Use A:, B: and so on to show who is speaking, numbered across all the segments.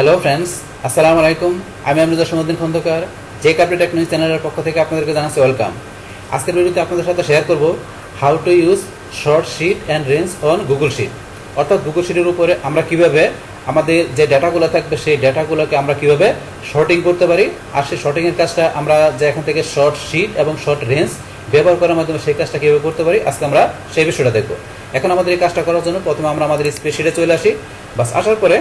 A: Hello friends, আসসালামু আলাইকুম। আমি আমরুদ্দিন খন্দকার, যে কাপড়ি টেকনোলজি চ্যানেলের পক্ষ থেকে আপনাদেরকে জানাচ্ছি ওয়েলকাম। আজকের ভিডিওতে আপনাদের সাথে শেয়ার করব how to use sort sheet and range on Google sheet. অর্থাৎ গুগল শিটের উপরে আমরা কিভাবে আমাদের যে ডাটাগুলো থাকবে সেই ডাটাগুলোকে আমরা কিভাবে শর্টিং করতে পারি, আর সেই শর্টিংয়ের কাজটা আমরা যে এখান থেকে শর্ট শিট এবং শর্ট রেঞ্জ ব্যবহার করার মাধ্যমে সেই কাজটা কীভাবে করতে পারি, আজকে আমরা সেই বিষয়টা দেখব। এখন আমাদের এই কাজটা করার জন্য প্রথমে আমরা আমাদের স্প্রেডশিটে চলে আসি। বাস আসার পরে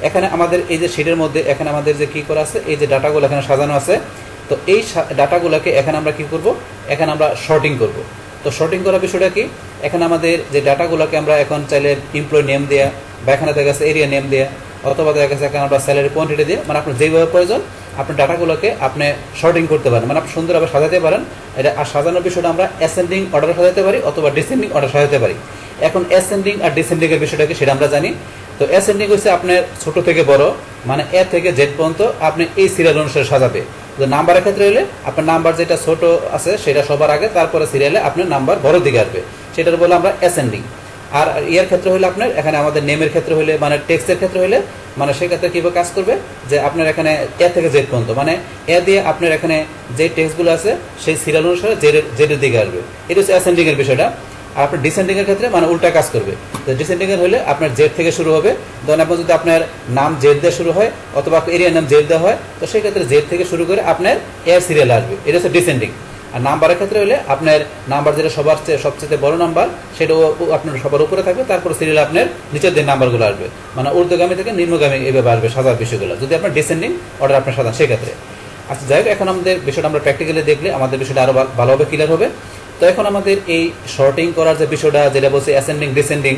A: এখানে আমাদের এই যে শিটের মধ্যে এখানে আমাদের যে কী করা আছে, এই যে ডাটাগুলো এখানে সাজানো আছে। তো এই ডাটাগুলোকে এখানে আমরা কি করব, এখানে আমরা শর্টিং করব। তো শর্টিং করার বিষয়টা কি, এখানে আমাদের যে ডাটাগুলোকে আমরা এখন চাইলে এমপ্লয় নেম দেওয়া, বা এখানে দেখা গেছে এরিয়া নেম দেওয়া, অথবা দেখা গেছে এখানে আমরা স্যালারি কোয়ান্টিটি দিয়ে, মানে আপনার যেভাবে প্রয়োজন আপনি ডাটাগুলোকে আপনি শর্টিং করতে পারেন, মানে আপনি সুন্দরভাবে সাজাতে পারেন। এটা আর সাজানোর বিষয়টা আমরা অ্যাসেন্ডিং অর্ডার সাজাতে পারি অথবা ডিসেন্ডিং অর্ডার সাজাতে পারি। এখন অ্যাসেন্ডিং আর ডিসেন্ডিং এর বিষয়টা কি সেটা আমরা জানি। তো অ্যাসেন্ডিং হচ্ছে আপনার ছোট থেকে বড়, মানে এ থেকে জেড পর্যন্ত আপনি এই সিরিয়াল অনুসারে সাজাবে। তো নাম্বারের ক্ষেত্রে হলে আপনার নাম্বার যেটা ছোট আছে সেটা সবার আগে, তারপরে সিরিয়ালে আপনার নাম্বার বড় দিকে আসবে, সেটার বলে আমরা অ্যাসেন্ডিং। আর এর ক্ষেত্রে হলে আপনার এখানে আমাদের নেমের ক্ষেত্রে হলে, মানে টেক্সটের ক্ষেত্রে হলে, মানে সেক্ষেত্রে কীভাবে কাজ করবে যে আপনার এখানে এ থেকে জেড পর্যন্ত, মানে এ দিয়ে আপনার এখানে যে টেক্সটগুলো আছে সেই সিরিয়াল অনুসারে জেডের দিকে আসবে। এটা হচ্ছে অ্যাসেন্ডিং এর বিষয়টা। আর আপনার ডিসেন্ডিং এর ক্ষেত্রে মানে উল্টা কাজ করবে। তো ডিসেন্ডিং এর হলে আপনার জেড থেকে শুরু হবে। ধরেন আপনার যদি আপনার নাম জেড দিয়ে শুরু হয় অথবা এরিয়ার নাম জেড দেওয়া হয়, তো সেই ক্ষেত্রে জেড থেকে শুরু করে আপনার এর সিরিয়াল আসবে, এটা হচ্ছে ডিসেন্ডিং। আর নাম্বারের ক্ষেত্রে হলে আপনার নাম্বার যেটা সবার চেয়ে সবচেয়ে বড় নাম্বার সেটাও আপনার সবার উপরে থাকবে, তারপর সিরিয়াল আপনার নিচের দিন নাম্বারগুলো আসবে, মানে ঊর্ধ্বগামী থেকে নিম্নগামী এইভাবে আসবে সাজার বিষয়গুলো, যদি আপনার ডিসেন্ডিং অর্ডার আপনার সাজান সেক্ষেত্রে। আচ্ছা যাই হোক, এখন আমাদের বিষয়টা আমরা প্র্যাকটিক্যালি দেখলে আমাদের বিষয়টা আরও ভালোভাবে ক্লিয়ার হবে। তো এখন আমাদের এই শর্টিং করার যে বিষয়টা, যেটা বলছে অ্যাসেন্ডিং ডিসেন্ডিং,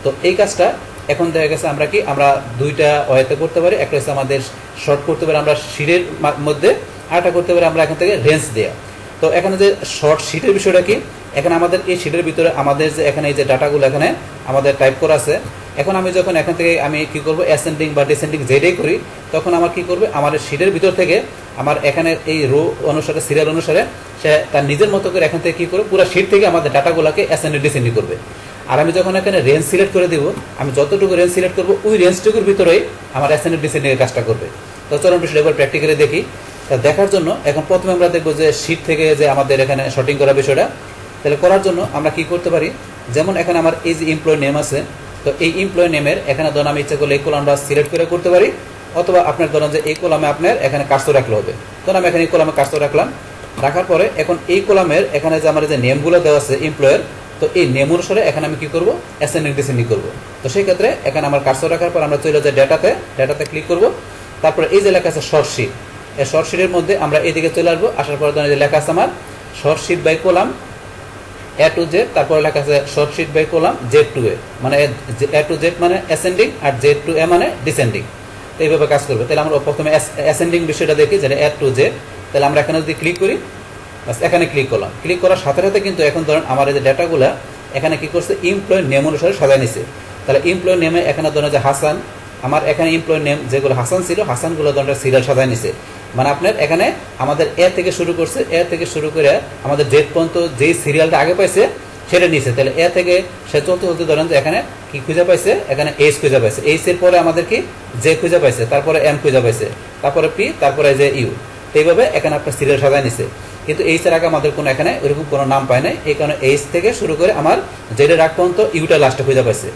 A: তো এই কাজটা এখন দেখা গেছে আমরা কি আমরা দুইটা ওয়েতে করতে পারি। একটা হচ্ছে আমাদের শর্ট করতে পারি আমরা শিটের মধ্যে, আরেকটা করতে পারি আমরা এখান থেকে রেঞ্জ দেওয়া। তো এখানে যে শর্ট শিটের বিষয়টা কি, এখানে আমাদের এই শিটের ভিতরে আমাদের যে এখানে এই যে ডাটাগুলো এখানে আমাদের টাইপ করা আছে, এখন আমি যখন এখান থেকে আমি কি করব অ্যাসেন্ডিং বা ডিসেন্ডিং যেটাই করি, তখন আমার কি করবে আমার শিটের ভিতর থেকে আমার এখানে এই রো অনুসারে সিরিয়াল অনুসারে সে তার নিজের মতো করে এখান থেকে কি করবে পুরো শিট থেকে আমাদের ডাটাগুলোকে অ্যাসেন্ডিং ডিসেন্ডিং করবে। আর আমি যখন এখানে রেঞ্জ সিলেক্ট করে দিব, আমি যতটুকু রেঞ্জ সিলেক্ট করবো ওই রেঞ্জটুকুর ভিতরেই আমার অ্যাসেন্ডিং ডিসেন্ডিং এর কাজটা করবে। তো চলুন বিষয়টা একবার প্র্যাকটিক্যালি দেখি। তা দেখার জন্য এখন প্রথমে আমরা দেখবো যে শিট থেকে যে আমাদের এখানে শর্টিং করার বিষয়টা। তাহলে করার জন্য আমরা কি করতে পারি, যেমন এখানে আমার এই যে এমপ্লয় নেম আছে, তো এই এমপ্লয় নেমের এখানে ধরুন আমি ইচ্ছা করলে এই কলামটা সিলেক্ট করে করতে পারি, অথবা আপনার ধরেন যে এই কলামে আপনার এখানে কার্সর রাখলে হবে। ধরুন আমি এখানে এই কলামে কার্সর রাখলাম, রাখার পরে এখন এই কলামের এখানে যে আমার যে নেমগুলো দেওয়া আছে এমপ্লয়ের, তো এই নেম অনুসারে এখানে আমি কি করব অ্যাসেন্ডিং ডিসেন্ডিং করব। তো সেই ক্ষেত্রে এখানে আমার কার্সর রাখার পর আমরা চলে যাই ডাটাতে ক্লিক করব। তারপরে এই যে লেখা আছে শর্ট শিট, এই শর্ট শিটের মধ্যে আমরা এইদিকে চলে আসবো। আসার পর ধরেন যে লেখা আছে আমার sort sheet by column A to Z, তারপরে লেখা আছে sort sheet by column Z to A, মানে এ টু জেড মানে অ্যাসেন্ডিং আর জেড টু এ মানে ডিসেন্ডিং। তো এইভাবে কাজ করবে। তাহলে আমরা প্রথমে অ্যাসেন্ডিং বিষয়টা দেখি, যেটা এ টু জেড। তাহলে আমরা এখানে যদি ক্লিক করি, বাস এখানে ক্লিক করলাম। ক্লিক করার সাথে সাথে কিন্তু এখন ধরেন আমার এই যে ডাটাগুলো এখানে কি করছে এমপ্লয় নেম অনুসারে সাজায় নিছে। তাহলে এমপ্লয় নেমে এখানে ধরেন যে হাসান, আমার এখানে এমপ্লয় নেম যেগুলো হাসান ছিল, হাসানগুলো ধরেন সিরিয়াল সাজায় নিছে। মানে আপনার এখানে আমাদের এ থেকে শুরু করছে, এ থেকে শুরু করে আমাদের জেড পর্যন্ত যেই সিরিয়ালটা আগে পাইছে সেটা নিছে। তাহলে এ থেকে সে চলতে চলতে ধরেন যে এখানে কি খুঁজে পাইছে, এখানে এইচ খুঁজে পাইছে, এইচ এর পরে আমাদের কি জে খুঁজে পাইছে, তারপরে এম খুঁজে পাইছে, তারপরে পি, তারপরে যে ইউ। এইভাবে এখানে আপনার সিরিয়াল সাজায় নিছে। কিন্তু এইচ এর আগে আমাদের কোনো এখানে ওইরকম কোনো নাম পায় নাই, এই কারণে এইচ থেকে শুরু করে আমার জেডের আগ পর্যন্ত ইউটা লাস্টে খুঁজে পাইছে।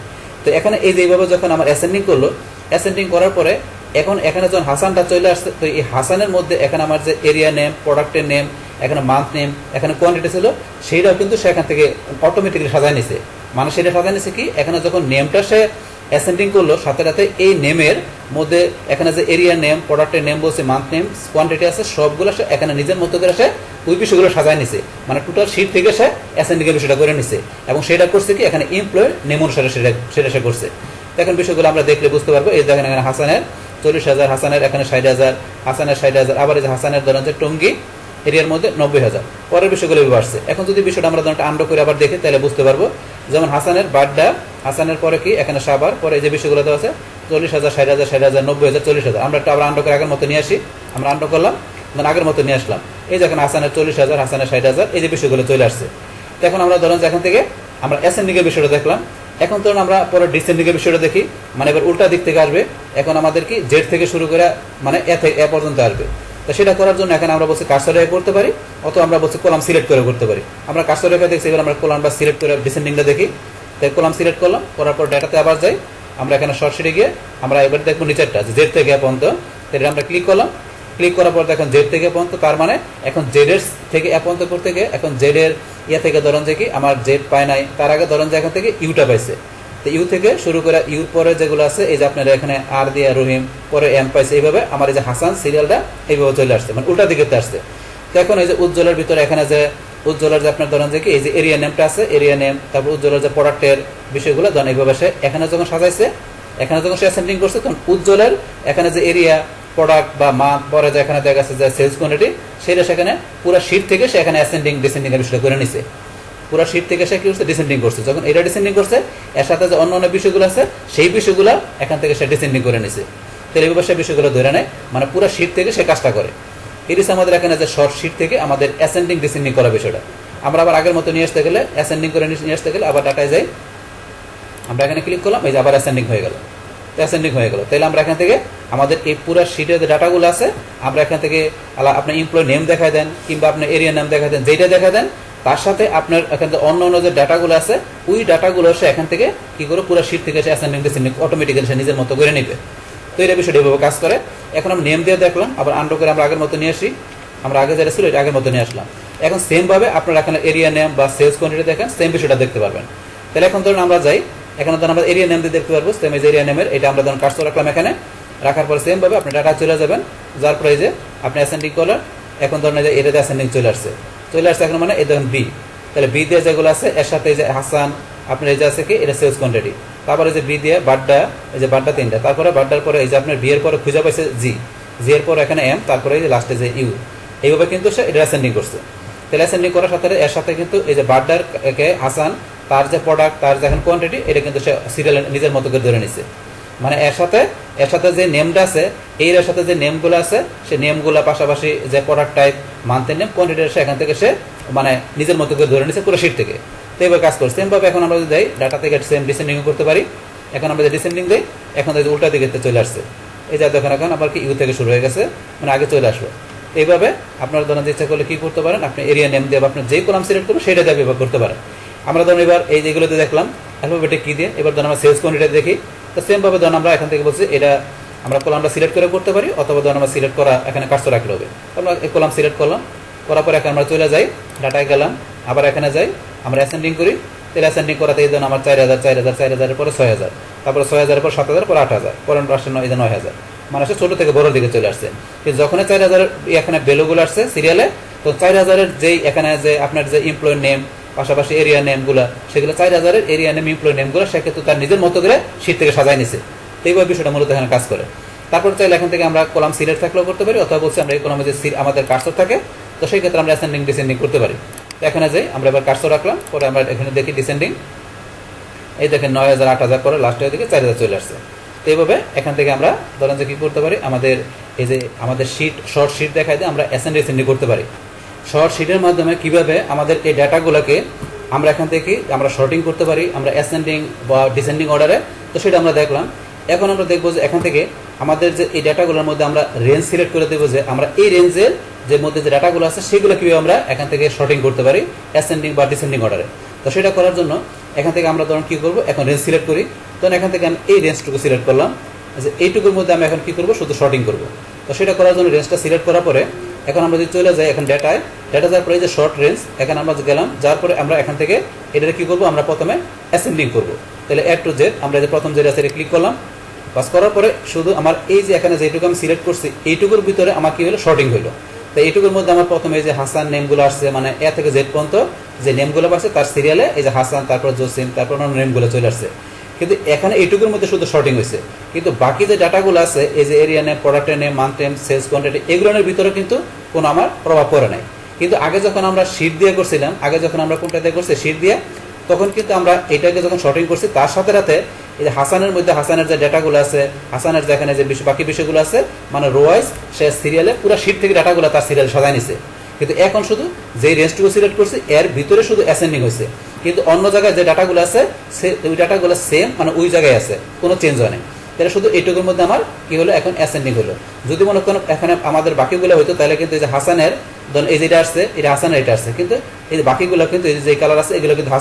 A: তো এখানে এই যে এইভাবে যখন আমার অ্যাসেন্ডিং করলো, অ্যাসেন্ডিং করার পরে এখন এখানে যখন হাসানটা চলে আসছে, তো এই হাসানের মধ্যে এখানে আমার যে এরিয়া নেম, প্রোডাক্টের নেম, এখানে মান্থ নেম, এখানে কোয়ান্টিটি ছিল, সেইটাও কিন্তু সে এখান থেকে অটোমেটিক্যালি সাজায় নিছে। মানে সেটা সাজায় নিছে কি, এখানে যখন নেমটা সে অ্যাসেন্ডিং করলো, সাথে সাথে এই নেমের মধ্যে এখানে যে এরিয়া নেম, প্রোডাক্টের নেম বলছে, মান্থ নেম, কোয়ান্টিটি আছে, সবগুলো সে এখানে নিজের মতো করে সে ওই বিষয়গুলো সাজায় নিছে। মানে টোটাল শিট থেকে সে অ্যাসেন্ডিংয়ের বিষয়টা করে নিছে, এবং সেটা করছে কি এখানে এমপ্লয়ের নেম অনুসারে সেটা সে করছে। এখন বিষয়গুলো আমরা দেখলে বুঝতে পারবো। এই দেখেন এখানে হাসানের 40,000, হাসানের এখানে 60,000, হাসানের 60,000, আবার এই যে হাসানের ধরেন যে টঙ্গী এরিয়ার মধ্যে 90,000, পরের বিষয়গুলো আসছে। এখন যদি বিষয়টা আমরা ধরেন আন্ডো করে আবার দেখি, তাহলে বুঝতে পারবো। যেমন হাসানের বাড্ডা, হাসানের পরে কি এখানে সাবার, পরে এই যে বিষয়গুলো দেওয়া আছে 40,000, 60,000, 60,000, 90,000, 40,000। আমরা একটা আবার আন্ডো করে আগের মতো নিয়ে আসি, আমরা আন্ডো করলাম, আগের মতো নিয়ে আসলাম। এই যে এখানে হাসানের 40,000, হাসানের 60,000, এই যে বিষয়গুলো চলে আসছে। তো এখন আমরা ধরেন যে এখান থেকে আমরা অ্যাসেন্ডিং এর বিষয়টা দেখলাম। এখন ধরুন আমরা পরে ডিসেন্ডিং এর বিষয়টা দেখি, মানে এবার উল্টা দিক থেকে আসবে। এখন আমাদের কি জেড থেকে শুরু করে মানে এ পর্যন্ত আসবে। তো সেটা করার জন্য এখন আমরা বলছি কার্সর রেখে করতে পারি, অথবা আমরা বলছি কলাম সিলেক্ট করে করতে পারি। আমরা কার্সর রেখে দেখছি, এবার আমরা কলাম বা সিলেক্ট করে ডিসেন্ডিংটা দেখি। তাই কলাম সিলেক্ট করলাম, করার পর ডাটাতে আবার যাই, আমরা এখানে শর্ট শিটে গিয়ে আমরা এবার দেখবো নিচেরটা জেড থেকে এ পর্যন্ত। তাই আমরা ক্লিক করলাম, ক্লিক করার পর দেখেন জেড থেকে পর্যন্ত, তার মানে এখন জেড এর থেকে এ পর্যন্ত করতে গিয়ে এখন জেড এর থেকে ধরেন যে কি আমার জেড পায় নাই, তার আগে ধরেন যে এখান থেকে ইউটা পাইছে। তো ইউ থেকে শুরু করে ইউর পরে যেগুলো আছে, এই যে আপনারা এখানে আর দিয়ে রহিম, পরে এম পাইছে, এইভাবে আমার এই যে হাসান সিরিয়ালটা এইভাবে চলে আসছে, মানে উল্টা দিকে আসছে। তো এখন এই যে উজ্জ্বলের ভিতরে এখানে যে উজ্জ্বলের যে আপনার ধরেন যে কি এই যে এরিয়া নেমটা আছে, এরিয়া নেম, তারপর উজ্জ্বলের যে প্রোডাক্টের বিষয়গুলো ধরেন এইভাবে সে এখানে যখন সাজাইছে, এখানে যখন সে অ্যাসেন্ডিং করছে, তখন উজ্জ্বলের এখানে যে এরিয়া প্রোডাক্ট বা মান্থ, পরে যে এখানে দেখা যাচ্ছে যে সেলস কোয়ান্টিটি, সেটা সেখানে পুরো শিট থেকে সে এখানে অ্যাসেন্ডিং ডিসেন্ডিং এর বিষয়টা করে নিছে। পুরো শিট থেকে সে কি করছে, ডিসেন্ডিং করছে। যখন এটা ডিসেন্ডিং করছে, এর সাথে যে অন্য অন্য বিষয়গুলো আছে সেই বিষয়গুলো এখান থেকে সে ডিসেন্ডিং করে নিছে। তাহলে এইভাবে সে বিষয়গুলো ধরে নেয়, মানে পুরো শিট থেকে সে কাজটা করে। এটি আমাদের এখানে যে শর্ট শিট থেকে আমাদের অ্যাসেন্ডিং ডিসেন্ডিং করা বিষয়টা। আমরা আবার আগের মতো নিয়ে আসতে গেলে, অ্যাসেন্ডিং করে নিয়ে আসতে গেলে আবার ডাটায় যাই, আমরা এখানে ক্লিক করলাম, এই যে আবার অ্যাসেন্ডিং হয়ে গেল, অ্যাসেন্ডিং হয়ে গেল। তাহলে আমরা এখান থেকে আমাদের এই পুরো শিটের যে ডাটাগুলো আছে, আমরা এখান থেকে আপনার এমপ্লয় নেম দেখায় দেন, কিংবা আপনার এরিয়া নাম দেখায় দেন, যেটা দেখা দেন তার সাথে আপনার এখান থেকে অন্য অন্য যে ডাটাগুলো আছে, ওই ডাটাগুলো সে এখান থেকে কি করে পুরো শিট থেকে সে অ্যাসেন্ডিং ডিসেন্ডিং অটোমেটিক্যালি সে নিজের মতো করে নেবে। তো এই বিষয়টা এভাবে কাজ করে। এখন আমরা নেম দিয়ে দেখলাম, আবার আন্ডু করে আমরা আগের মতো নিয়ে আসি, আমরা আগে যেটা ছিল এটা আগের মতো নিয়ে আসলাম। এখন সেম ভাবে আপনারা এখানে এরিয়া নেম বা সেলস কোয়ান্টিটি দেখেন, সেম বিষয়টা দেখতে পারবেন। তাহলে এখন ধরুন আমরা যাই, এখানে ধরুন আমরা এরিয়া নেম দিয়ে দেখতে পারবো, সেম এই যে এরিয়া নেমের এটা আমরা ধরুন কার্সর রাখলাম এখানে, রাখার পরে সেম ভাবে আপনি ডাটা চলে যাবেন, যার পরে এই যে আপনি অ্যাসেন্ডিং করলেন, এখন ধরুন এই যে এটাতে অ্যাসেন্ডিং চলে আসছে এখন মানে এই ধরুন বি। তাহলে বি দিয়ে যেগুলো আছে এর সাথে এই যে হাসান আপনার এই যে আছে কি এটা সেলস কোয়ান্টিটি, তারপরে যে বি দিয়ে বাড্ডা, এই যে বাড্ডা তিনটা, তারপরে বাড্ডার পরে এই যে আপনার বি এর পরে খুঁজে পাইছে জি, জি এর পর এখানে এম, তারপরে এই যে লাস্টে যে ইউ, এইভাবে কিন্তু সে এটা অ্যাসেন্ডিং করছে। তাহলে অ্যাসেন্ডিং করার সাথে এর সাথে কিন্তু এই যে বাড্ডার কে হাসান, তার যে প্রোডাক্ট, তার যে এখন কোয়ান্টিটি, এটা কিন্তু সে সিরিয়াল নিজের মতো করে ধরে নিছে। মানে এর সাথে যে নেমটা আছে, এর সাথে যে নেমগুলো আছে, সে নেমগুলো পাশাপাশি যে প্রোডাক্ট টাইপ, মান্থের নেম, কোয়ান্টিটি সে এখান থেকে সে মানে নিজের মতো করে ধরে নিছে পুরো শিট থেকে। তো এবার কাজ করছে সেমভাবে। এখন আমরা যদি দেই ডাটা থেকে সেম ডিসেন্ডিং করতে পারি, এখন আমরা যে ডিসেন্ডিং দিই, এখন যদি উল্টা দিকে চলে আসছে, এই যে দেখেন এখন আবার কি ইউ থেকে শুরু হয়ে গেছে, মানে আগে চলে আসলো। এইভাবে আপনার ধরেন ইচ্ছা করলে কি করতে পারেন, আপনি এরিয়া নেম দিয়ে আপনার যে কলাম সিলেক্ট করবেন সেটা দিয়ে ব্যবহার করতে পারেন। আমরা ধরুন এবার এই যেগুলোতে দেখলাম অ্যালফাবেটিক কি দিয়ে, এবার ধরুন আমরা সেলস কোয়ান্টিটি দেখি। তো সেম ভাবে ধরুন আমরা এখান থেকে বলছি এটা আমরা কলামটা সিলেক্ট করে করতে পারি, অথবা ধরুন আমরা সিলেক্ট করা এখানে কার্সর রাখলে হবে। আমরা এই কলাম সিলেক্ট করলাম, করার পরে এখন আমরা চলে যাই ডাটায় গেলাম, আবার এখানে যাই, আমরা অ্যাসেন্ডিং করি। তাহলে অ্যাসেন্ডিং করাতে এই ধরুন আমার 4000, 4000, 4000 পরে 6000, তারপরে 6000 পর 7000, পরে 8000, পরে আসছে 9000, মানে আসে ছোট থেকে বড় দিকে চলে আসছে। কিন্তু যখন 4000 এখানে ভ্যালুগুলো আসছে সিরিয়ালে, তো 4000 যেই এখানে যে আপনার যে এমপ্লয় নেম পাশাপাশি এরিয়া নেমগুলো, সেগুলো 4000 এরিয়া নেম এমপ্লয় নেমগুলো সে কিন্তু তার নিজের মতো করে শীট থেকে সাজাই নিছে। তো এইভাবে বিষয়টা মূলত এখানে কাজ করে। তারপর চাইলে এখান থেকে আমরা কলাম সিলেক্ট থাকলেও করতে পারি, অথবা বলছি আমরা এই কলামে যে আমাদের কার্সর থাকে, তো সেই ক্ষেত্রে আমরা অ্যাসেন্ডিং ডিসেন্ডিং করতে পারি। তো এখানে যাই, আমরা এবার কার্সর রাখলাম, পরে আমরা এখানে দেখি ডিসেন্ডিং, এই দেখেন 9000, 8000 পরে লাস্টের দিকে 4000 চলে আসছে। তো এইভাবে এখান থেকে আমরা ধরেন যে কি করতে পারি, আমাদের এই যে আমাদের শিট শর্ট শিট দেখায় দিয়ে আমরা অ্যাসেন্ডিং ডিসেন্ডিং করতে পারি। শর্ট শিটের মাধ্যমে কিভাবে আমাদের এই ডাটাগুলোকে আমরা এখান থেকে আমরা শর্টিং করতে পারি, আমরা অ্যাসেন্ডিং বা ডিসেন্ডিং অর্ডারে, তো সেটা আমরা দেখলাম। এখন আমরা দেখবো যে এখান থেকে আমাদের যে এই ডাটাগুলোর মধ্যে আমরা রেঞ্জ সিলেক্ট করে দেবো, যে আমরা এই রেঞ্জের যে মধ্যে যে ডাটাগুলো আছে সেগুলো কিভাবে আমরা এখান থেকে শর্টিং করতে পারি অ্যাসেন্ডিং বা ডিসেন্ডিং অর্ডারে। তো সেটা করার জন্য এখান থেকে আমরা ধরুন কি করবো, এখন রেঞ্জ সিলেক্ট করি। তখন এখান থেকে আমি এই রেঞ্জটুকু সিলেক্ট করলাম, যে এইটুকুর মধ্যে আমি এখন কি করবো, শুধু শর্টিং করবো। তো সেটা করার জন্য রেঞ্জটা সিলেক্ট করার পরে এখন আমরা যদি চলে যাই এখন ডাটা যাওয়ার পরে যে শর্ট রেঞ্জ, এখানে আমরা গেলাম, যাওয়ার পরে আমরা এখান থেকে এটা কি করবো, আমরা প্রথমে অ্যাসেন্ডিং করবো। তাহলে এ টু জেড আমরা যে প্রথম যেটা আছে ক্লিক করলাম, পাস করার পরে শুধু আমার এই যে এখানে যেটুকু আমি সিলেক্ট করছি এইটুকুর ভিতরে আমার কি হলো, শর্টিং হলো। তো এইটুকুর মধ্যে আমার প্রথমে এই যে হাসান নেমগুলো আসছে, মানে এ থেকে জেড পর্যন্ত যে নেমগুলো আসছে তার সিরিয়ালে এই যে হাসান, তারপর জসিম, তারপর অন্য নেমগুলো চলে আসছে। কিন্তু এখানে এইটুকুর মধ্যে শুধু শর্টিং হয়েছে, কিন্তু বাকি যে ডাটাগুলো আছে এই যে এরিয়া নেম, প্রোডাক্টের name, month name, sales quantity, এগুলোর ভিতরে কিন্তু কোনো আমার প্রভাব পড়ে নাই। কিন্তু আগে যখন আমরা শিট দিয়ে করছিলাম, আগে যখন আমরা কোনটা দিয়ে করছি শিট দিয়ে, তখন কিন্তু আমরা এটাকে যখন শর্টিং করছি তার সাথে সাথে এই যে হাসানের মধ্যে হাসানের যে ডাটাগুলো আছে, হাসানের যেখানে যে বাকি বিষয়গুলো আছে, মানে রো ওয়াইজ সে সিরিয়ালে পুরো শিট থেকে ডাটাগুলো তার সিরিয়াল সাজায় নিছে। কিন্তু এখন শুধু যেই রেঞ্জটুকু সিলেক্ট করছি এর ভিতরে শুধু অ্যাসেন্ডিং হয়েছে, কিন্তু অন্য জায়গায় যে ডাটাগুলো আছে ওই ডাটাগুলো সেম, মানে ওই জায়গায় আছে, কোনো চেঞ্জ হয় না। তাহলে শুধু এইটুকুর মধ্যে আমার কি হলো, এখন অ্যাসেন্ডিং হলো। যদি মনে করেন এখানে আমাদের বাকিগুলো হইতো, তাহলে কিন্তু এই যে হাসানের ধরুন এই যেটা আসছে, এটা হাসানের, এটা আসছে, কিন্তু এই যে বাকিগুলো কিন্তু এই যে কালার আছে এগুলো কিন্তু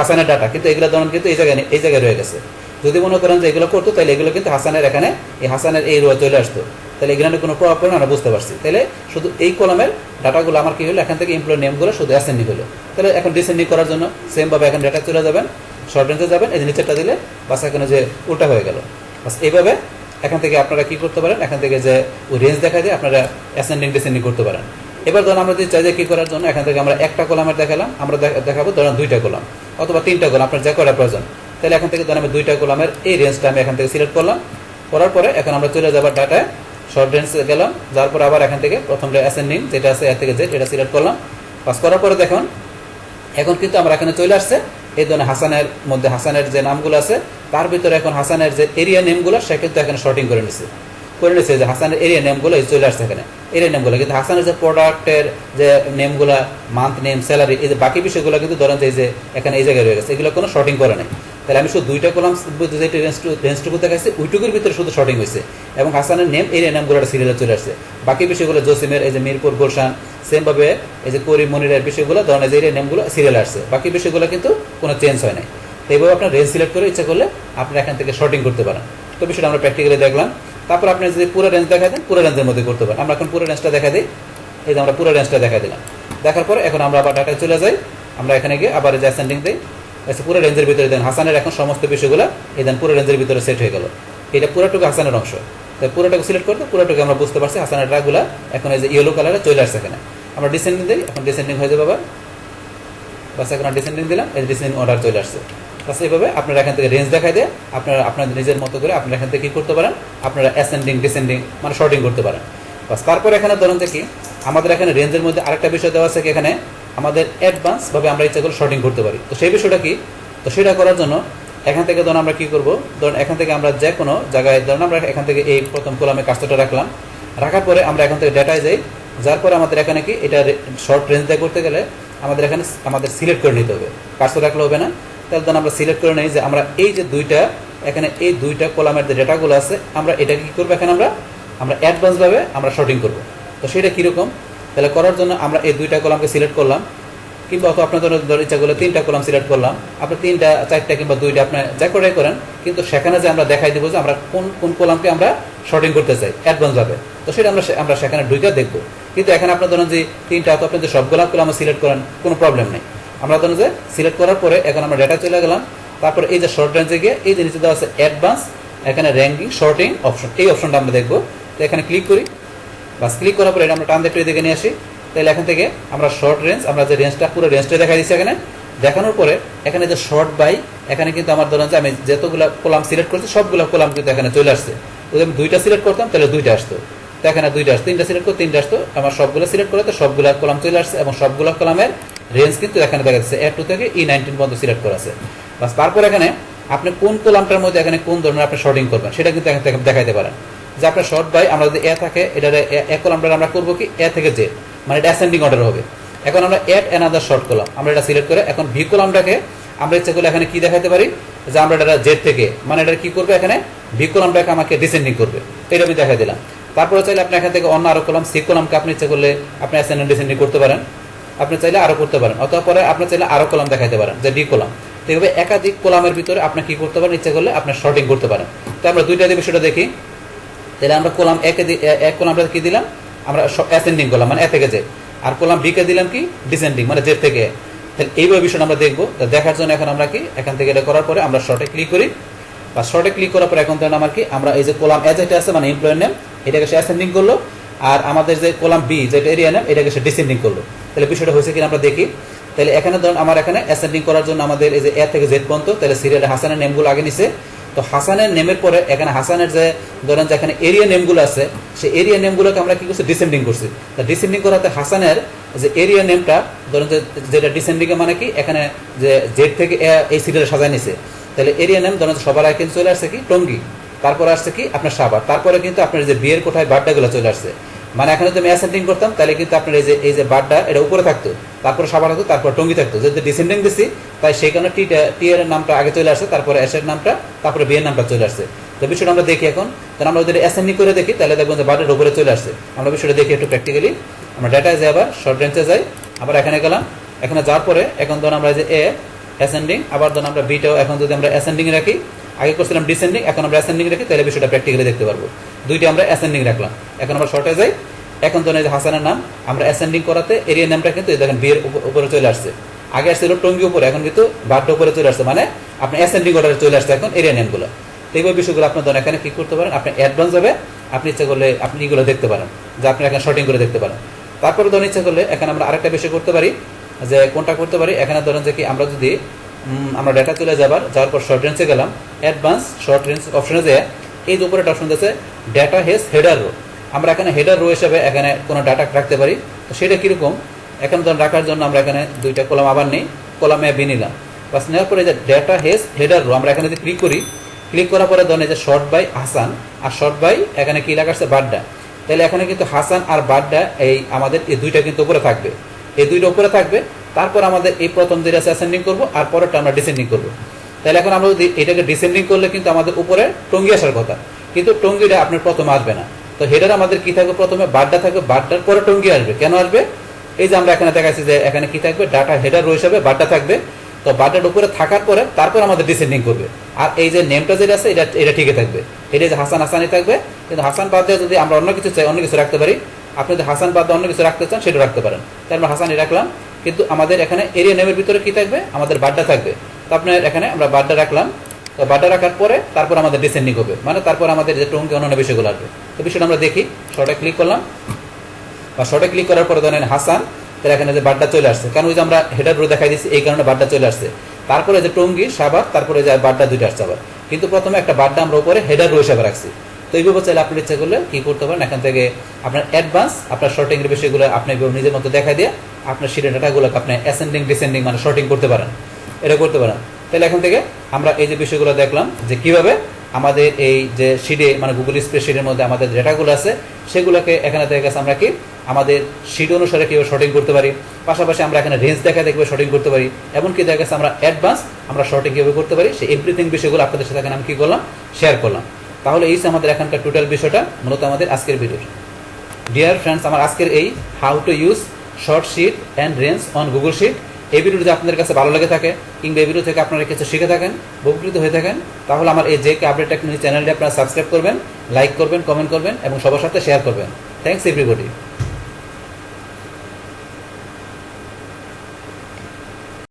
A: হাসানের ডাটা, কিন্তু এগুলো ধরুন কিন্তু এই জায়গায় রয়ে গেছে। যদি মনে করেন যে এগুলো করতো, তাহলে এগুলো কিন্তু হাসানের এখানে এই হাসানের এই রো চলে আসতো, তাহলে এখানে কোনো প্রভাব পড়ে না, আমরা বুঝতে পারছি। তাহলে শুধু এই কলামের ডাটাগুলো আমার কি হলো, এখান থেকে এমপ্লয় নেমগুলো শুধু অ্যাসেন্ডিং হলো। তাহলে এখন ডিসেন্ডিং করার জন্য সেমভাবে এখন ডাটা চলে যাবেন, শর্ট রেঞ্জে যাবেন, এই যে নিচেরটা দিলে বাস এখানে যে উল্টা হয়ে গেল। বাস এইভাবে এখান থেকে আপনারা কি করতে পারেন, এখান থেকে যে ওই রেঞ্জ দেখা দিয়ে আপনারা অ্যাসেন্ডিং ডিসেন্ডিং করতে পারেন। এবার ধরুন আমরা যদি চাই যে কী করার জন্য এখান থেকে আমরা একটা কলামের দেখালাম, আমরা দেখাবো ধরেন 2টা কলাম অথবা 3টা কলাম, আপনার যা করার প্রয়োজন। তাহলে এখান থেকে ধরেন আমি 2টা কলামের এই রেঞ্জটা আমি এখান থেকে সিলেক্ট করলাম। করার পরে এখন আমরা চলে যাবার ডাটায় শর্ট রেঞ্জ গেলাম, যার পরে আবার এখান থেকে প্রথম অ্যাসেন্ডিং যেটা আছে এর থেকে জেড এটা সিলেক্ট করলাম। পাস করার পরে দেখুন এখন কিন্তু আমরা এখানে চলে আসছে এই ধরনের হাসানের মধ্যে হাসানের যে নামগুলো আছে তার ভিতরে এখন হাসানের যে এরিয়া নেমগুলো সে কিন্তু এখানে শর্টিং করে নিছে যে হাসানের এরিয়া নেমগুলো চলে আসছে এখানে এরিয়া নেমগুলো, কিন্তু হাসানের যে প্রোডাক্টের যে নেমগুলো, মান্থ নেম, স্যালারি, এই যে বাকি বিষয়গুলো কিন্তু ধরেন যে এখানে এই জায়গায় রয়ে গেছে, এগুলো কোনো শর্টিং করে নাই। তাহলে আমি শুধু 2টা কলাম যেটা রেঞ্জটুকু দেখাচ্ছি ওইটুকুর ভিতরে শুধু শর্টিং হয়েছে, এবং হাসানের নেম এরিয়া নেমগুলো সিরিয়ালে চলে আসছে। বাকি বিষয়গুলো জসিমের এই যে মিরপুর, গুলশান, সেমভাবে এই যে করিম, মনিরের বিষয়গুলো ধরনের যে এরিয়া নেমগুলো সিরিয়ালে আসছে, বাকি বিষয়গুলো কিন্তু কোনো চেঞ্জ হয় নাই। তো এইভাবে আপনার রেঞ্জ সিলেক্ট করে ইচ্ছা করলে আপনারা এখান থেকে শর্টিং করতে পারেন। তো বিষয়টা আমরা প্র্যাকটিক্যালি দেখলাম। তারপর আপনি যদি পুরো রেঞ্জ দেখা দেন, পুরো রেঞ্জের মধ্যে করতে পারেন। আমরা এখন পুরো রেঞ্জটা দেখা দিই, এই যে আমরা পুরো রেঞ্জটা দেখা দিলাম। দেখার পরে এখন আমরা আবার ডাটায় চলে যাই, আমরা এখানে গিয়ে আবার যে অ্যাসেন্ডিং দিই, পুরো রেঞ্জের ভিতরে দেন হাসানের এখন সমস্ত বিষয়গুলো এই দেন পুরো রেঞ্জের ভিতরে সেট হয়ে গেল। এটা পুরোটুকু হাসানের অংশ, তাই পুরোটাকে সিলেক্ট করতে পুরোটুকু আমরা বুঝতে পারছি হাসানের ডাটাগুলো এখন এই যে ইয়েলো কালারে চলে আসছে এখানে। আমরা ডিসেন্ডিং দিই, এখন ডিসেন্ডিং হয়ে যাবে আবার, বাস এখন ডিসেন্ডিং দিলাম, এই ডিসেন্ডিং অর্ডার চলে আসছে। বাস এইভাবে আপনারা এখান থেকে রেঞ্জ দেখাই দিয়ে আপনারা আপনাদের নিজের মতো করে আপনারা এখান থেকে কী করতে পারেন, আপনারা অ্যাসেন্ডিং ডিসেন্ডিং মানে শর্টিং করতে পারেন। বাস তারপর এখানে ধরুন যে কি আমাদের এখানে রেঞ্জের মধ্যে আরেকটা বিষয় দেওয়া আছে কি এখানে আমাদের অ্যাডভান্সভাবে আমরা ইচ্ছা করে শর্টিং করতে পারি। তো সেই বিষয়টা কি, তো সেটা করার জন্য এখান থেকে ধরুন আমরা কী করবো, ধরুন এখান থেকে আমরা যে কোনো জায়গায় ধরুন আমরা এখান থেকে এই প্রথম কলামে কাজটা রাখলাম, রাখার পরে আমরা এখান থেকে ডেটায় যাই, যার পরে আমাদের এখানে কি এটা শর্ট রেঞ্জ দিয়ে করতে গেলে আমাদের এখানে আমাদের সিলেক্ট করে নিতে হবে, কাজটা রাখলে হবে না। তাহলে ধরুন আমরা সিলেক্ট করে নিই যে আমরা এই যে এখানে এই 2টা কলামের যে ডেটাগুলো আছে আমরা এটা কী করবো, এখানে আমরা অ্যাডভান্সভাবে আমরা শর্টিং করবো। তো সেটা কীরকম, তাহলে করার জন্য আমরা এই 2টা কলামকে সিলেক্ট করলাম, কিংবা অথবা আপনার ধরুন ইচ্ছা করলে 3টা কলাম সিলেক্ট করলাম, আপনি 3টা 4টা কিংবা 2টা আপনি যা করে করেন, কিন্তু সেখানে যে আমরা দেখাই দেবো যে আমরা কোন কলামকে আমরা শর্টিং করতে চাই অ্যাডভান্সভাবে। তো সেটা আমরা সেখানে ঢুকে দেখবো। কিন্তু এখানে আপনার ধরুন যে 3টা অথবা আপনি যে সবগুলো কলাম সিলেক্ট করেন কোনো প্রবলেম নেই। আমরা ধরুন যে সিলেক্ট করার পরে এখন আমরা ডেটা চলে গেলাম, তারপরে এই যে শর্ট রেঞ্জে গিয়ে এই যে নিচে দেওয়া আছে অ্যাডভান্স, এখানে র্যাঙ্কিং শর্টিং অপশন, এই অপশনটা আমরা দেখবো। তো এখানে ক্লিক করি, বাস ক্লিক করার পরে এটা আমরা টান দেখতে দিকে নিয়ে আসি। তাহলে এখান থেকে আমরা শর্ট রেঞ্জ, আমরা যে রেঞ্জটা পুরো রেঞ্জটা দেখা দিচ্ছি এখানে, দেখানোর পরে এখানে যে শর্ট বাই, এখানে কিন্তু আমার ধরুন যে আমি যতগুলো কলাম সিলেক্ট করছি সবগুলো কলাম কিন্তু এখানে চলে আসছে। যদি আমি 2টা সিলেক্ট করতাম তাহলে 2টা আসতো, তো এখানে 2টা আসতো, 3টা সিলেক্ট করে 3টা আসতো, আমার সবগুলো সিলেক্ট করে তো সবগুলো কলাম চলে আসছে, এবং সবগুলো কলামের রেঞ্জ কিন্তু এখানে দেখা যাচ্ছে A2 থেকে E19 পর্যন্ত সিলেক্ট করা আছে। বাস তারপর এখানে আপনি কোন কলামটার মধ্যে এখানে কোন ধরনের আপনি শর্টিং করবেন সেটা কিন্তু এখান থেকে দেখাইতে পারেন। যে আপনার শর্ট বাই আমরা যদি এ থাকে, এটা এক কলামটা আমরা করবো কি এ থেকে জেড, মানে এটা অ্যাসেন্ডিং অর্ডার হবে। এখন আমরা অ্যাড অ্যানাদার শর্ট কলাম আমরা এটা সিলেক্ট করে এখন ভি কলামটাকে আমরা ইচ্ছা করলে এখানে কি দেখাতে পারি, যে আমরা এটা জেড থেকে মানে এটা কি করবে, এখানে ভি কলামটাকে আমাকে ডিসেন্ডিং করবে, এটা আমি দেখা দিলাম। তারপরে চাইলে আপনি এখান থেকে অন্য আরো কলাম সি কলামকে আপনি ইচ্ছা করলে আপনি অ্যাসেন্ডিং ডিসেন্ডিং করতে পারেন, আপনি চাইলে আরো করতে পারেন, অথবা পরে আপনি চাইলে আরো কলাম দেখাতে পারেন যে ডি কলাম। তো এইভাবে একাধিক কলামের ভিতরে আপনি কি করতে পারেন, ইচ্ছা করলে আপনি শর্টিং করতে পারেন। তো আমরা 2টা দিয়ে বিষয়টা দেখি। তাহলে আমরা কলাম এক কলামটা কি দিলাম, আমরা অ্যাসেন্ডিং করলাম মানে এ থেকে জেড, আর কলাম বি কে দিলাম কি ডিসেন্ডিং মানে জেড থেকে। তাহলে এইভাবে বিষয়টা আমরা দেখবো। দেখার জন্য এখন আমরা কি এখান থেকে এটা করার পরে আমরা শর্টে ক্লিক করি, বা শর্টে ক্লিক করার পরে এখন আমার কি আমরা এই যে কলাম এ যেটা আছে মানে এমপ্লয়ের নেম, এটাকে সে অ্যাসেন্ডিং করলো, আর আমাদের যে কলাম বি যেটা এরিয়া নেম এটাকে সে ডিসেন্ডিং করলো। তাহলে বিষয়টা হয়েছে কিনা আমরা দেখি। তাহলে এখানে ধরুন আমার এখানে অ্যাসেন্ডিং করার জন্য আমাদের এই যে এ থেকে জেড পর্যন্ত, তাহলে সিরিয়ালে হাসানের নেমগুলো আগে নিছে। তো হাসানের নেমের পরে এখানে হাসানের যে ধরেন যে এখানে এরিয়া নেমগুলো আছে সেই এরিয়া নেমগুলোকে আমরা কি করছি ডিসেন্ডিং করছি। তা ডিসেন্ডিং করাতে হাসানের যে এরিয়া নেমটা ধরেন যেটা ডিসেন্ডিং মানে কি এখানে যে জেড থেকে এই সিরিয়ালে সাজায় নিছে। তাহলে এরিয়া নেম ধরেন সবার আগে চলে আসছে কি টঙ্গী, তারপরে আসছে কি আপনার সাভার, তারপরে কিন্তু আপনার যে বিয়ের কোঠায় বাড্ডাগুলো চলে আসছে। মানে এখানে যদি আমি অ্যাসেন্ডিং করতাম তাহলে কিন্তু আপনার এই যে বারটা এটা উপরে থাকতো, তারপর সাবান থাকতো, তারপর টঙ্গি থাকতো। যদি ডিসেন্ডিং দিচ্ছি তাই সেই কারণে টি এর নামটা আগে চলে আসছে, তারপরে এস এর নামটা, তারপরে বি এর নামটা চলে আসছে। তো বিষয়টা আমরা দেখি এখন। তাহলে আমরা যদি অ্যাসেন্ডিং করে দেখি তাহলে দেখবেন যে বারটার উপরে চলে আসছে। আমরা বিষয়টা দেখি একটু প্র্যাকটিক্যালি। আমরা ডাটায় যাই, আবার শর্ট রেঞ্জে যাই, আবার এখানে গেলাম। এখানে যাওয়ার পরে এখন ধরুন আমরা যে এ অ্যাসেন্ডিং, আবার ধরুন আমরা বিটাও এখন যদি আমরা অ্যাসেন্ডিং রাখি, আগে করছিলাম ডিসেন্ডিং, এখন আমরা অ্যাসেন্ডিং রাখি, তাহলে বিষয়টা প্র্যাকটিক্যালি দেখতে পারবো। দুইটা আমরা অ্যাসেন্ডিং রাখলাম। এখন আমরা শর্টে যাই। এখন ধরুন এই যে হাসানের নাম আমরা অ্যাসেন্ডিং করাতে এরিয়া নামটা কিন্তু দেখেন বি এর উপরে চলে আসছে। আগে আসছিল টঙ্গি উপরে, এখন কিন্তু বারটা উপরে চলে আসছে, মানে আপনি অ্যাসেন্ডিং অর্ডারে চলে আসছে এখন এরিয়া নেমগুলো। তো এইভাবে বিষয়গুলো আপনার ধরেন এখানে কি করতে পারেন, আপনি অ্যাডভান্স হবে, আপনি ইচ্ছা করলে আপনি এগুলো দেখতে পারেন, যে আপনি এখানে শর্টিং করে দেখতে পারেন। তারপরে ধরুন ইচ্ছা করলে এখানে আমরা আরেকটা বিষয় করতে পারি, যে কোনটা করতে পারি। এখানে ধরেন যে কি আমরা যদি আমরা ডাটা চলে যাওয়ার পর শর্ট রেঞ্জে গেলাম, অ্যাডভান্স শর্ট রেঞ্জ অপশনে যেয়ে এই যে উপরে একটা অপশন দিয়েছে ডাটা হেজ হেডার রো, আমরা এখানে হেডার রো হিসেবে এখানে কোনো ডাটা রাখতে পারি। তো সেটা কীরকম, এখানে ধরুন রাখার জন্য আমরা এখানে দুইটা কলাম আবার নিই, কলামে বি নিলাম, বাস নেওয়ার পরে যে ডাটা হেজ হেডার রো আমরা এখানে যদি ক্লিক করি, ক্লিক করার পরে ধরেন যে শর্ট বাই হাসান আর শর্ট বাই এখানে কি লেখা আছে বাড্ডা, তাহলে এখানে কিন্তু হাসান আর বাড্ডা এই আমাদের এই দুইটা কিন্তু উপরে থাকবে, এই দুইটা উপরে থাকবে। তারপর আমাদের এই প্রথম যেটা আছে অ্যাসেন্ডিং করবো, আর পরেরটা আমরা ডিসেন্ডিং করবো। তাহলে এখন আমরা যদি এটাকে ডিসেন্ডিং করলে কিন্তু আমাদের উপরে টঙ্গি আসার কথা, কিন্তু টঙ্গিটা আপনার প্রথমে আসবে না। তো হেডার আমাদের কি থাকবে, প্রথমে বাড্ডা থাকবে, বাড্ডার পরে টঙ্গি আসবে। কেন আসবে, এই যে আমরা এখানে দেখাচ্ছি যে এখানে কি থাকবে, ডাটা হেডার রো হিসাবে বাড্ডা থাকবে। তো বাড্ডার উপরে থাকার পরে তারপর আমাদের ডিসেন্ডিং করবে। আর এই যে নেমটা যেটা আছে এটা ঠিকই থাকবে, এটা যে হাসান হাসানই থাকবে। কিন্তু হাসান বাদ দিয়ে যদি আমরা অন্য কিছু চাই, অন্য কিছু রাখতে পারি। আপনি যদি হাসান বাদ দিয়ে অন্য কিছু রাখতে চান সেটা রাখতে পারেন। তাই আমরা হাসানই রাখলাম, কিন্তু আমাদের এখানে এরিয়া নেমের ভিতরে কি থাকবে, আমাদের বাড্ডা থাকবে। তো আপনার এখানে আমরা বাড্ডা রাখলাম। তো বাড্ডা রাখার পরে তারপর আমাদের ডিসেন্ডিং হবে, মানে তারপর আমাদের যে টঙ্গি অন্যান্য বিষয়গুলো আসবে। তো বিষয়টা আমরা দেখি, শর্টে ক্লিক করলাম, বা শর্টে ক্লিক করার পরে ধরেন হাসান, তাহলে এখানে যে বাড্ডা চলে আসছে, কারণ ওই যে আমরা হেডার রো দেখাই দিচ্ছি এই কারণে বাড্ডা চলে আসছে। তারপরে যে টঙ্গি সাবাদ, তারপরে যে বাড্ডা দুইটা আসছে আবার, কিন্তু প্রথমে একটা বাড্ডা আমরা উপরে হেডার রো হিসাবে রাখছি। তো এইভাবে চাইলে আপনি ইচ্ছা করলে কি করতে পারেন, এখান থেকে আপনার অ্যাডভান্স আপনার শর্টিং এর বিষয়গুলো আপনি নিজের মতো দেখা দিয়ে আপনার শিটের ডাটাগুলোকে আপনি অ্যাসেন্ডিং ডিসেন্ডিং মানে শর্টিং করতে পারেন, এটা করতে পারেন। তাহলে এখান থেকে আমরা এই যে বিষয়গুলো দেখলাম যে কিভাবে আমাদের এই যে শিটে মানে গুগল স্প্রেডশিটের মধ্যে আমাদের ডেটাগুলো আছে সেগুলোকে এখানে দেখা গেছে আমরা কি আমাদের শিট অনুসারে কীভাবে শর্টিং করতে পারি, পাশাপাশি আমরা এখানে রেঞ্জ দেখা কীভাবে শর্টিং করতে পারি, এমনকি দেখা গেছে আমরা অ্যাডভান্স আমরা শর্টিং কীভাবে করতে পারি, সেই এভরিথিং বিষয়গুলো আপনাদের সাথে এখানে আমি কী করলাম, শেয়ার করলাম। তাহলে এই আমাদের এখানকার টোটাল বিষয়টা মূলত আমাদের আজকের ভিডিও। ডিয়ার ফ্রেন্ডস, আমার আজকের এই how to use sort sheet and range on Google sheet এই ভিডিও যদি আপনাদের কাছে ভালো লেগে থাকে কিংবা এই ভিডিও থেকে আপনারা কিছু শিখে থাকেন, উপকৃত হয়ে থাকেন, তাহলে আমার এই জেকে আপডেট টেকনোলজি চ্যানেলটি আপনারা সাবস্ক্রাইব করবেন, লাইক করবেন, কমেন্ট করবেন এবং সবার সাথে শেয়ার করবেন। Thanks everybody.